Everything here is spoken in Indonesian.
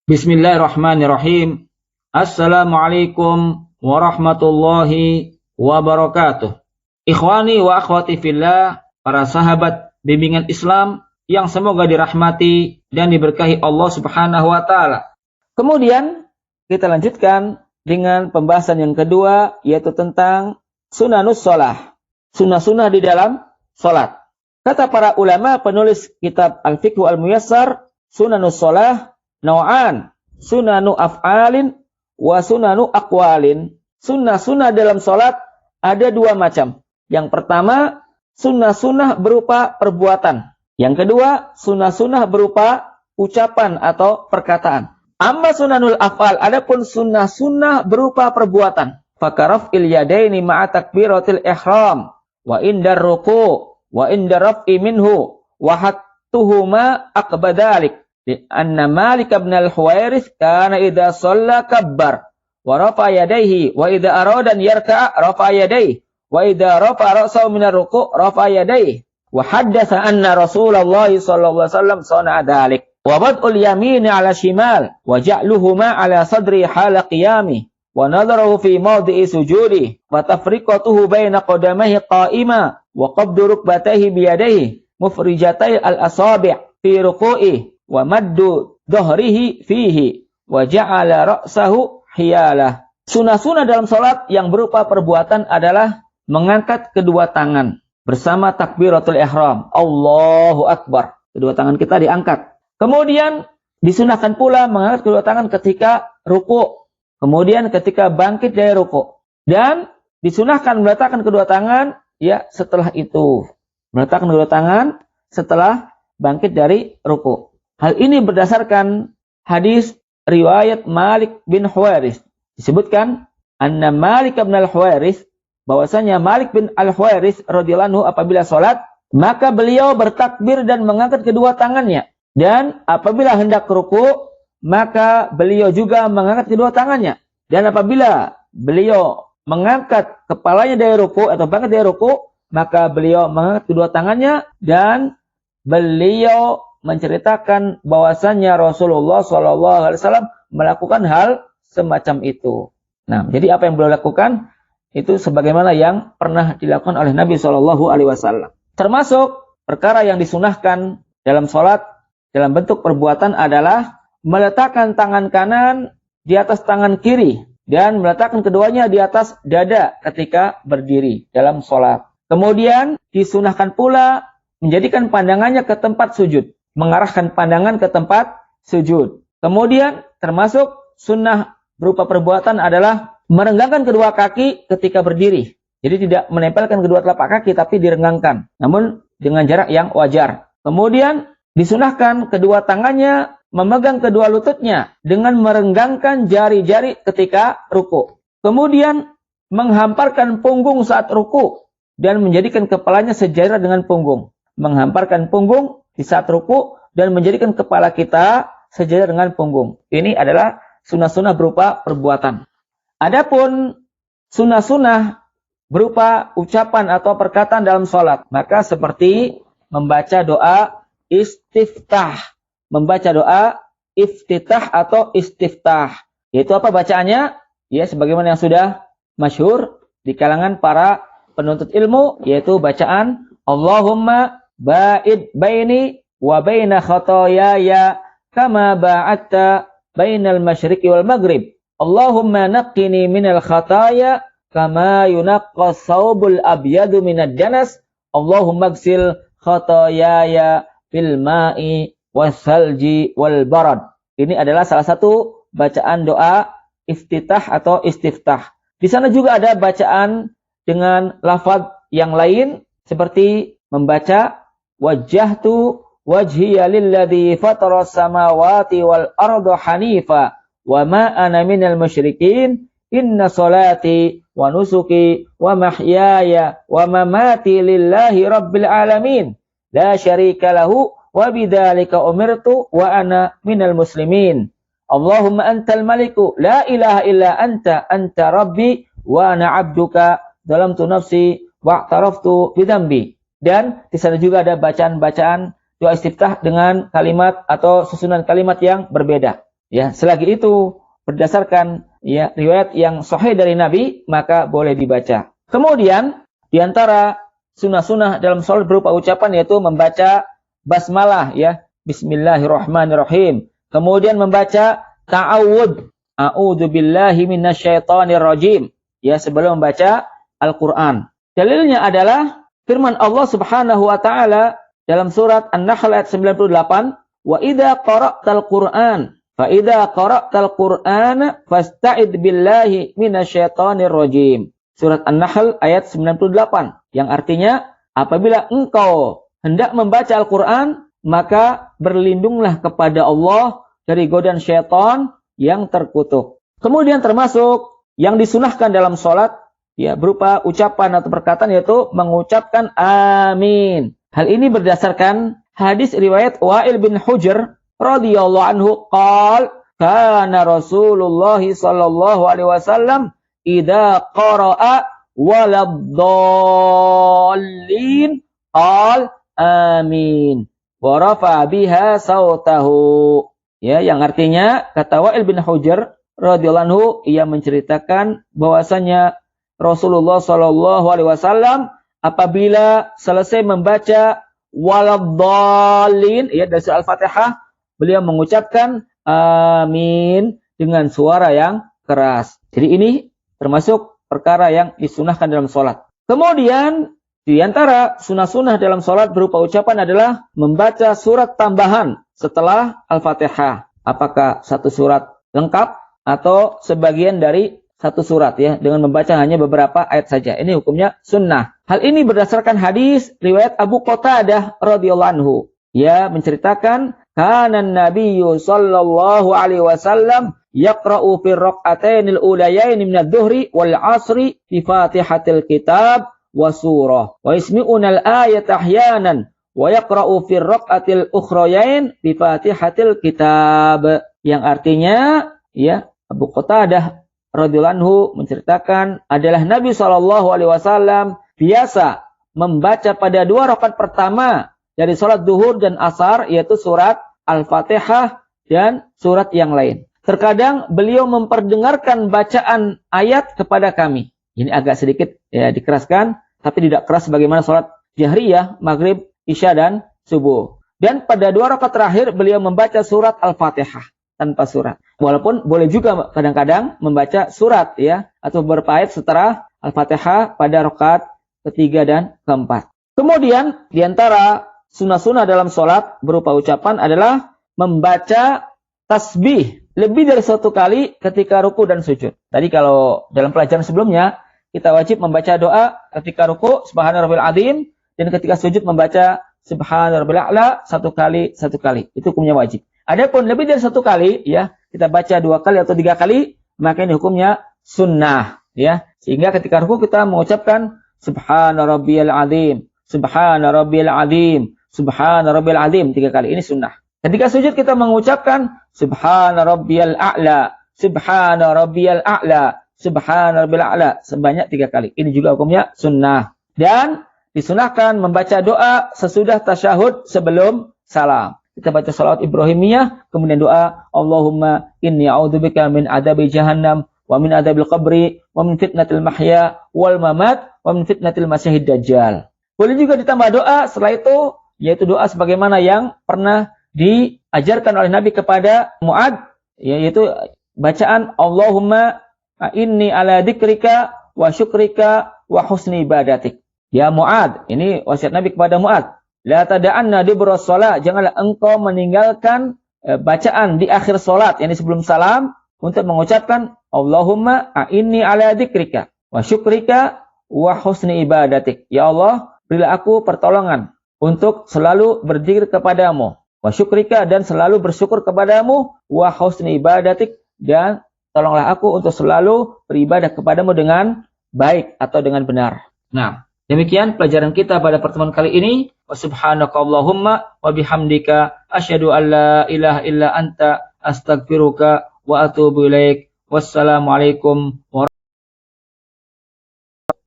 Bismillahirrahmanirrahim. Assalamualaikum warahmatullahi wabarakatuh. Ikhwani wa akhwati fillah, para sahabat bimbingan Islam yang semoga dirahmati dan diberkahi Allah Subhanahu wa taala. Kemudian kita lanjutkan dengan pembahasan yang kedua, yaitu tentang sunanus shalah. Sunnah-sunnah di dalam salat. Kata para ulama penulis kitab Al-Fiqh Al-Muyassar, sunanus shalah nau'an, sunanu af'alin wa sunanu aqwalin. Sunnah-sunnah dalam salat ada dua macam. Yang pertama, sunnah-sunnah berupa perbuatan. Yang kedua, sunnah-sunnah berupa ucapan atau perkataan. Amma sunanul af'al, adapun sunnah-sunnah berupa perbuatan. Fakaraf'il yadaini ma'a takbiratil ihram wa indar ruku' wa indar raf'i minhu wa hattuhuma aqbadalik. Anna Malik bin al-Huwairits kana idza shalla kabbar wa rafa yadayhi wa idza arada an yarka'a rafa yadayhi wa idza rafa ra'sahu min ar-ruku' rafa yadayhi wa haddatsa anna Rasulullah sallallahu alaihi wasallam sana'a dzalik wa bad'ul yamini 'ala shimal wa ja'luhuma 'ala sadri hala qiyami wa nadharuhu fi mawdi'i sujudi wa tafriqatuhu baina qadamayhi qa'ima wa qabdu rukbatayhi bi yadayhi mufrijatay al-asabi' fi ruku'i wa maddu dhahrihi fihi wa ja'ala ra'sahu hiyalah. Sunah-sunah dalam salat yang berupa perbuatan adalah mengangkat kedua tangan bersama takbiratul ihram. Allahu akbar. Kedua tangan kita diangkat. Kemudian disunahkan pula mengangkat kedua tangan ketika ruku'. Kemudian ketika bangkit dari ruku'. Dan disunahkan meletakkan kedua tangan setelah itu. Meletakkan kedua tangan setelah bangkit dari ruku'. Hal ini berdasarkan hadis riwayat Malik bin Huwairits. Disebutkan anna Malik bin al-Huwairits, bahwasanya Malik bin al-Huwairits radhiyallahu anhu apabila salat, maka beliau bertakbir dan mengangkat kedua tangannya. Dan apabila hendak ruku', maka beliau juga mengangkat kedua tangannya. Dan apabila beliau mengangkat kepalanya dari ruku' atau bangkit dari ruku', maka beliau mengangkat kedua tangannya dan beliau menceritakan bahwasannya Rasulullah SAW melakukan hal semacam itu. Nah, jadi apa yang beliau lakukan itu sebagaimana yang pernah dilakukan oleh Nabi SAW. Termasuk perkara yang disunahkan dalam sholat dalam bentuk perbuatan adalah meletakkan tangan kanan di atas tangan kiri dan meletakkan keduanya di atas dada ketika berdiri dalam sholat. Kemudian disunahkan pula menjadikan pandangannya ke tempat sujud. Mengarahkan pandangan ke tempat sujud. Kemudian termasuk sunnah berupa perbuatan adalah merenggangkan kedua kaki ketika berdiri. Jadi tidak menempelkan kedua telapak kaki tapi direnggangkan. Namun dengan jarak yang wajar. Kemudian disunahkan kedua tangannya memegang kedua lututnya dengan merenggangkan jari-jari ketika ruku. Kemudian menghamparkan punggung saat ruku dan menjadikan kepalanya sejajar dengan punggung. Menghamparkan punggung di saat ruku dan menjadikan kepala kita sejajar dengan punggung. Ini adalah sunnah-sunnah berupa perbuatan. Adapun sunnah-sunnah berupa ucapan atau perkataan dalam sholat, maka seperti membaca doa istiftah. Membaca doa iftitah atau istiftah. Yaitu apa bacaannya? Ya, sebagaimana yang sudah masyhur di kalangan para penuntut ilmu, yaitu bacaan Allahumma ba'id baini wa baina khotoyaya kama ba'atta bainal masyriqi wal maghrib. Allahumma naqqini minal khotoya kama yunaqqas thawbul abyadu minad danas. Allahumma gsil khotoyaya fil ma'i wassalji wal barad. Ini adalah salah satu bacaan doa iftitah atau istiftah. Di sana juga ada bacaan dengan lafaz yang lain seperti membaca wajjahtu wajhiya lilladzi fataras samawati wal arda hanifa wa ma ana minal musyrikin inna salati wa nusuki wa mahyaya wa mamati lillahi rabbil alamin la syarika lahu wa bidzalika umirtu wa ana minal muslimin. Allahumma antal maliku la ilaha illa anta rabbi wa ana abduka dalamtu nafsi wa'taraftu bidambi. Dan di sana juga ada bacaan-bacaan doa istiftah dengan kalimat atau susunan kalimat yang berbeda. Ya, selagi itu berdasarkan ya riwayat yang sahih dari Nabi, maka boleh dibaca. Kemudian di antara sunnah-sunnah dalam salat berupa ucapan yaitu membaca basmalah ya, bismillahirrahmanirrahim. Kemudian membaca ta'awud, a'udzu billahi minasyaitonir rajim ya sebelum membaca Al-Qur'an. Dalilnya adalah firman Allah Subhanahu wa taala dalam surat An-Nahl ayat 98, "Wa idza qara'tal Qur'an fa idza qara'tal Qur'ana fasta'id billahi minasyaitonir rajim." Surat An-Nahl ayat 98 yang artinya apabila engkau hendak membaca Al-Qur'an maka berlindunglah kepada Allah dari godaan syaitan yang terkutuk. Kemudian termasuk yang disunahkan dalam salat ya berupa ucapan atau perkataan yaitu mengucapkan amin. Hal ini berdasarkan hadis riwayat Wa'il bin Hujr radhiyallahu anhu qala kana Rasulullah sallallahu alaihi wasallam idza qara'a waladdallin qala amin wa rafa'a biha sautahu. Ya, yang artinya kata Wa'il bin Hujr radhiyallahu anhu ia menceritakan bahwasanya Rasulullah sallallahu alaihi wasallam apabila selesai membaca waladdallin ya dari surah Al-Fatihah, beliau mengucapkan amin dengan suara yang keras. Jadi ini termasuk perkara yang disunahkan dalam salat. Kemudian di antara sunah-sunah dalam salat berupa ucapan adalah membaca surat tambahan setelah Al-Fatihah. Apakah satu surat lengkap atau sebagian dari satu surat ya dengan membaca hanya beberapa ayat saja. Ini hukumnya sunnah. Hal ini berdasarkan hadis riwayat Abu Qatadah radhiyallahu anhu. Ia menceritakan kana Nabiyyu sallallahu alaihi wasallam yaqra'u fi raq'atainil ulayain min adh-dhuhri wal 'ashri bi Fatihatil Kitab wa surah wa ismi'unal ayat ahyanan wa yaqra'u fi raq'atil ukhrayain bi Fatihatil Kitab. Yang artinya ya Abu Qatadah radhiyallahu anhu menceritakan adalah Nabi SAW biasa membaca pada 2 rakaat pertama dari salat zuhur dan asar yaitu surat Al-Fatihah dan surat yang lain. Terkadang beliau memperdengarkan bacaan ayat kepada kami. Ini agak sedikit ya dikeraskan tapi tidak keras bagaimana salat jahriyah, maghrib, isya dan subuh. Dan pada 2 rakaat terakhir beliau membaca surat Al-Fatihah tanpa surat. Walaupun boleh juga kadang-kadang membaca surat ya atau beberapa ayat setelah Al-Fatihah pada rakaat ketiga dan keempat. Kemudian di antara sunnah-sunnah dalam salat berupa ucapan adalah membaca tasbih lebih dari 1 kali ketika ruku dan sujud. Tadi kalau dalam pelajaran sebelumnya kita wajib membaca doa ketika ruku subhana rabbil azim dan ketika sujud membaca subhana rabbil a'la 1 kali. Itu hukumnya wajib. Adapun lebih dari 1 kali ya, kita baca 2 kali atau 3 kali, maka ini hukumnya sunnah ya. Sehingga ketika ruku kita mengucapkan subhana rabbiyal azim, subhana rabbiyal azim, subhana rabbiyal azim 3 kali. Ini sunnah. Ketika sujud kita mengucapkan subhana rabbiyal a'la, subhana rabbiyal a'la, subhana rabbiyal a'la sebanyak 3 kali. Ini juga hukumnya sunnah. Dan disunahkan membaca doa sesudah tasyahud sebelum salam. Kita baca salawat Ibrahimiyah, kemudian doa Allahumma inni a'udzubika min adzabi jahannam wa min adzabil qabri wa min fitnatil mahya wal mamat wa min fitnatil masiihid dajjal. Boleh juga ditambah doa setelah itu yaitu doa sebagaimana yang pernah diajarkan oleh Nabi kepada Mu'ad yaitu bacaan Allahumma inni ala dzikrika wa syukrika wa husni ibadatik. Ya Mu'ad, ini wasiat Nabi kepada Mu'ad. La tada'anna dibras shalah, janganlah engkau meninggalkan bacaan di akhir salat, yakni sebelum salam untuk mengucapkan Allahumma a'inni ala dzikrika wa syukrika wa husni ibadatik. Ya Allah, berilah aku pertolongan untuk selalu berzikir kepadamu, wa syukrika dan selalu bersyukur kepadamu, wa husni ibadatik dan tolonglah aku untuk selalu beribadah kepadamu dengan baik atau dengan benar. Nah, demikian pelajaran kita pada pertemuan kali ini. Wa subhanakallahumma wa bihamdika asyhadu an la ilaha illa anta astaghfiruka wa atubu ilaik. Wassalamualaikum warahmatullahi wabarakatuh.